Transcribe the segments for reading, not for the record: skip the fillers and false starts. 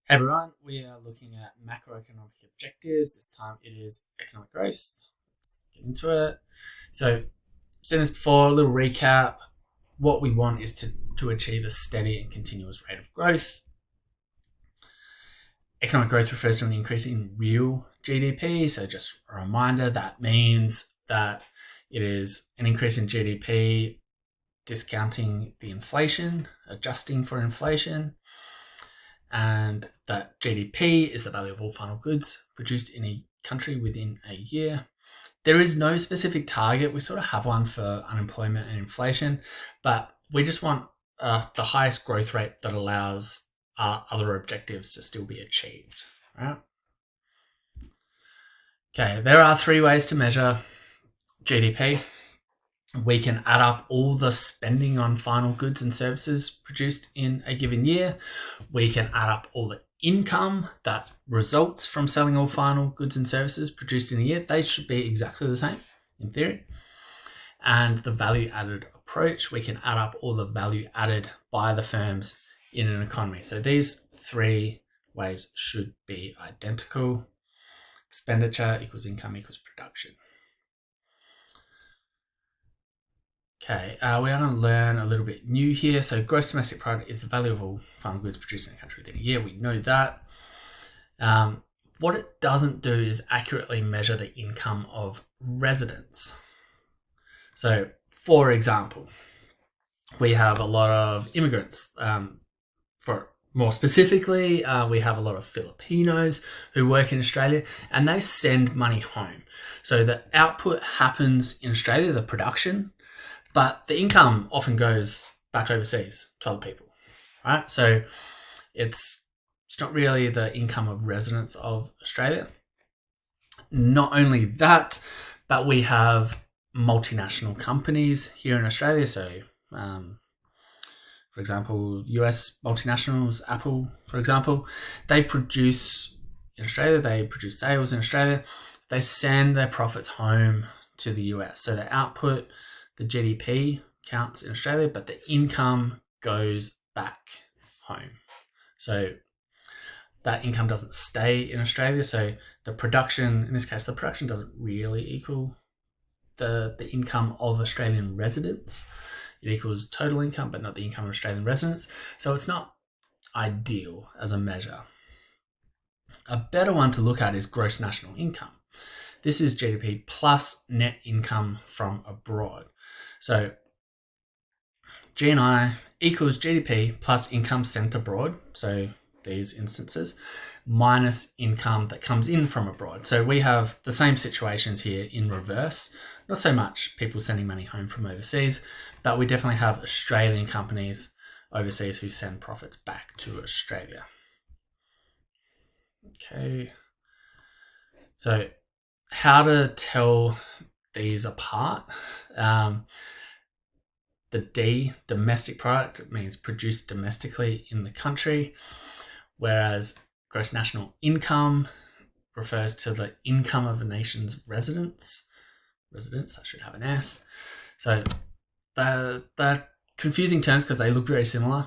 Hey everyone, we are looking at macroeconomic objectives. This time it is economic growth. Let's get into it. So, I've seen this before, a little recap. What we want is to achieve a steady and continuous rate of growth. Economic growth refers to an increase in real GDP. So, just a reminder, that means that it is an increase in GDP discounting the inflation, adjusting for inflation, and that GDP is the value of all final goods produced in a country within a year. There is no specific target. We sort of have one for unemployment and inflation, but we just want the highest growth rate that allows other objectives to still be achieved. Right? Okay, there are three ways to measure GDP. We can add up all the spending on final goods and services produced in a given year. We can add up all the income that results from selling all final goods and services produced in a year. They should be exactly the same in theory. And the value added approach, we can add up all the value added by the firms in an economy. So these three ways should be identical. Expenditure equals income equals production. Okay, we are going to learn a little bit new here. So gross domestic product is the value of all final goods produced in a country within a year. We know that. What it doesn't do is accurately measure the income of residents. So, for example, we have a lot of immigrants. For more specifically, we have a lot of Filipinos who work in Australia and they send money home. So the output happens in Australia, the production, but the income often goes back overseas to other people, right? So it's not really the income of residents of Australia. Not only that, but we have multinational companies here in Australia. So, for example, US multinationals, Apple, for example, they produce in Australia, they produce sales in Australia, they send their profits home to the US. So the output, the GDP counts in Australia, but the income goes back home. So that income doesn't stay in Australia. So the production, in this case, the production doesn't really equal the income of Australian residents. It equals total income, but not the income of Australian residents. So it's not ideal as a measure. A better one to look at is gross national income. This is GDP plus net income from abroad. So GNI equals GDP plus income sent abroad. So these instances minus income that comes in from abroad. So we have the same situations here in reverse. Not so much people sending money home from overseas, but we definitely have Australian companies overseas who send profits back to Australia. Okay. So how to tell these apart? The D, domestic product, means produced domestically in the country, whereas gross national income refers to the income of a nation's residents. Residents, that should have an S. So they're confusing terms because they look very similar.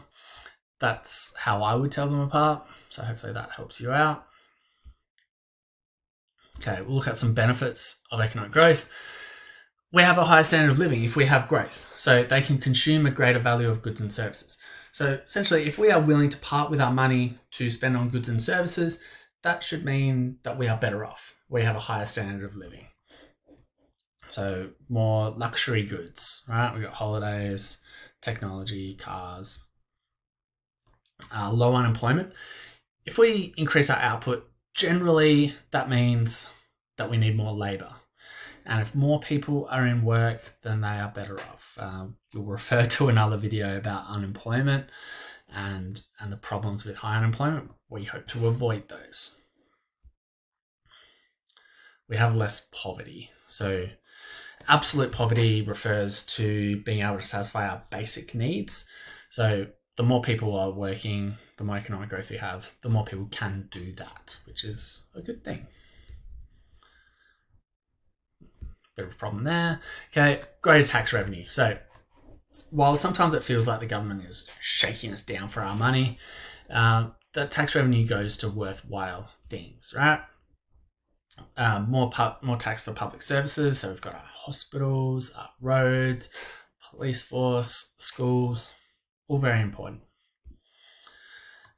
That's how I would tell them apart. So hopefully that helps you out. Okay, we'll look at some benefits of economic growth. We have a higher standard of living if we have growth. So they can consume a greater value of goods and services. So essentially, if we are willing to part with our money to spend on goods and services, that should mean that we are better off. We have a higher standard of living. So more luxury goods, right? We've got holidays, technology, cars, low unemployment. If we increase our output, generally that means that we need more labor. And if more people are in work, then they are better off. You'll refer to another video about unemployment and the problems with high unemployment. We hope to avoid those. We have less poverty. So absolute poverty refers to being able to satisfy our basic needs. So the more people are working, the more economic growth we have, the more people can do that, which is a good thing. Bit of a problem there. Okay, greater tax revenue. So while sometimes it feels like the government is shaking us down for our money, that tax revenue goes to worthwhile things, right? More tax for public services. So we've got our hospitals, our roads, police force, schools, all very important.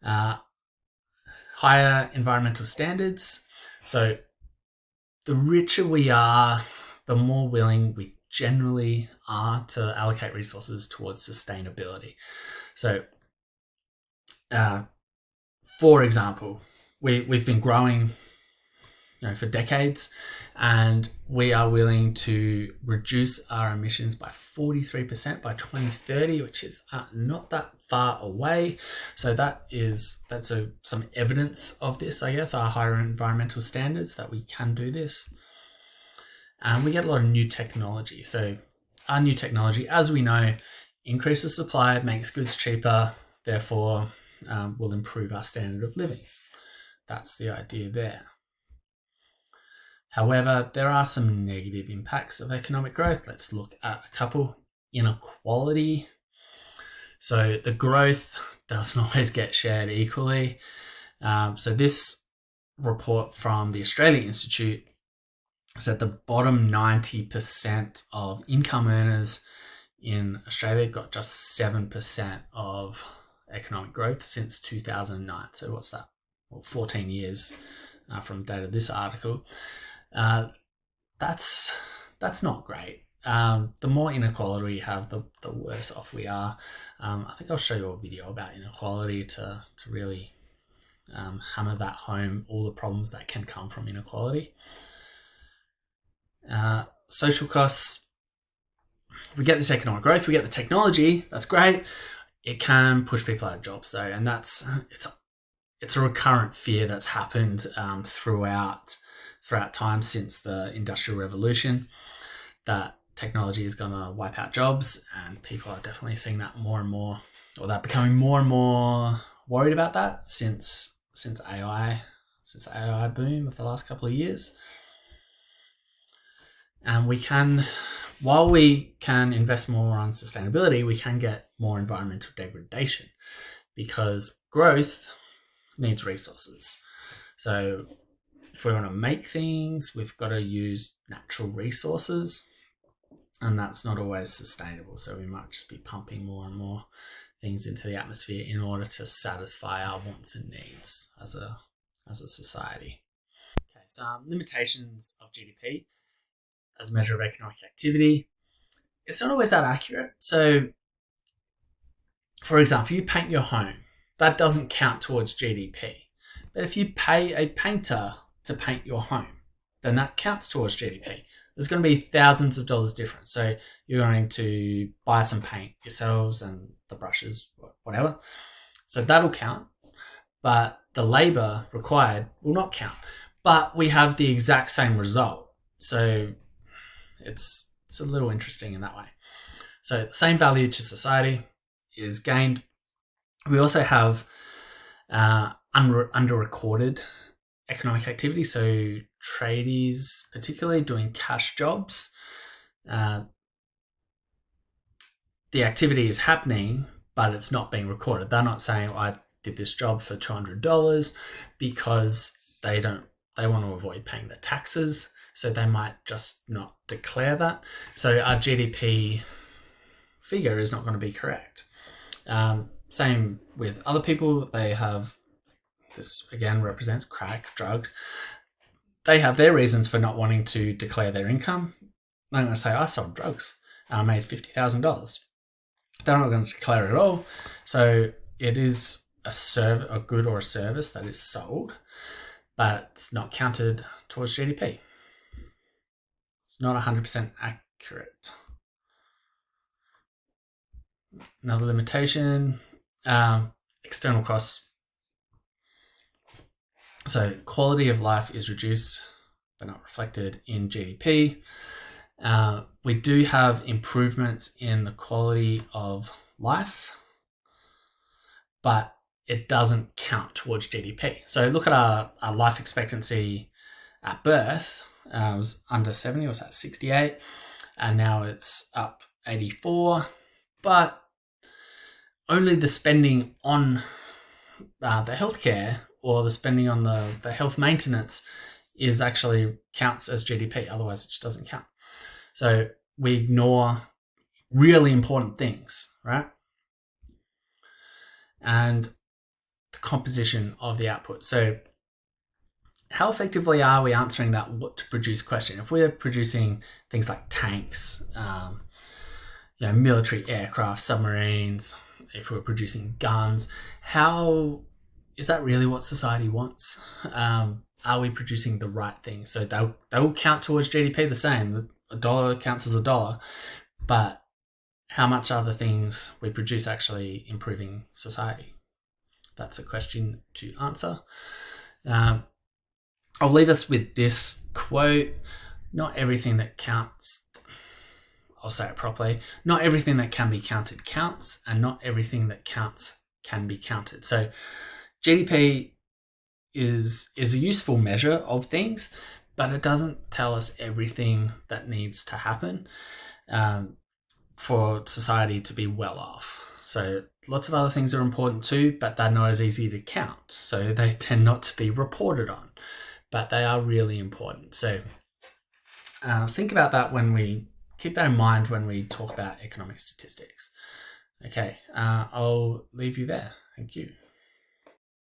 Higher environmental standards. So the richer we are, the more willing we generally are to allocate resources towards sustainability. So, for example, we've been growing, for decades, and we are willing to reduce our emissions by 43% by 2030, which is not that far away. So that's some evidence of this, I guess, our higher environmental standards, that we can do this. And we get a lot of new technology. So our new technology, as we know, increases supply, makes goods cheaper, therefore will improve our standard of living. That's the idea there. However, there are some negative impacts of economic growth. Let's look at a couple. Inequality. So the growth doesn't always get shared equally. So this report from the Australia Institute said the bottom 90% of income earners in Australia got just 7% of economic growth since 2009. So what's that? Well, 14 years from the date of this article. That's not great. The more inequality we have, the worse off we are. I think I'll show you a video about inequality to really hammer that home, all the problems that can come from inequality. Social costs. We get this economic growth, we get the technology, that's great. It can push people out of jobs though, and it's a recurrent fear that's happened throughout time since the Industrial Revolution, that technology is going to wipe out jobs, and people are definitely seeing that more and more, or they're becoming more and more worried about that since the AI boom of the last couple of years. And while we can invest more on sustainability, we can get more environmental degradation, because growth needs resources. So if we want to make things, we've got to use natural resources, and that's not always sustainable. So we might just be pumping more and more things into the atmosphere in order to satisfy our wants and needs as a society. Okay, some limitations of GDP as a measure of economic activity. It's not always that accurate. So, for example, you paint your home, that doesn't count towards GDP. But if you pay a painter to paint your home, then that counts towards GDP. There's going to be thousands of dollars difference. So you're going to buy some paint yourselves and the brushes, whatever. So that'll count, but the labor required will not count. But we have the exact same result. So it's a little interesting in that way. So the same value to society is gained. We also have under-recorded economic activity. So tradies, particularly doing cash jobs, the activity is happening, but it's not being recorded. They're not saying, I did this job for $200, because they want to avoid paying the taxes. So they might just not declare that. So our GDP figure is not going to be correct. Same with other people. They have, this again represents crack, drugs. They have their reasons for not wanting to declare their income. They're going to say, I sold drugs and I made $50,000. They're not going to declare it at all. So it is a good or a service that is sold, but it's not counted towards GDP. It's not 100% accurate. Another limitation, external costs. So quality of life is reduced, but not reflected in GDP. We do have improvements in the quality of life, but it doesn't count towards GDP. So look at our life expectancy at birth. It was under 70, it was at 68, and now it's up 84. But only the spending on the healthcare or the spending on the health maintenance is actually counts as GDP. Otherwise, it just doesn't count. So we ignore really important things, right? And the composition of the output. So how effectively are we answering that what to produce question? If we're producing things like tanks, military aircraft, submarines, if we're producing guns, how is that really what society wants? Are we producing the right things? So they will count towards GDP the same. A dollar counts as a dollar, but how much are the things we produce actually improving society? That's a question to answer. I'll leave us with this quote. Not everything that counts, I'll say it properly, not everything that can be counted counts, and not everything that counts can be counted. So GDP is a useful measure of things, but it doesn't tell us everything that needs to happen for society to be well off. So lots of other things are important too, but they're not as easy to count. So they tend not to be reported on, but they are really important. So think about that keep that in mind when we talk about economic statistics. Okay, I'll leave you there. Thank you.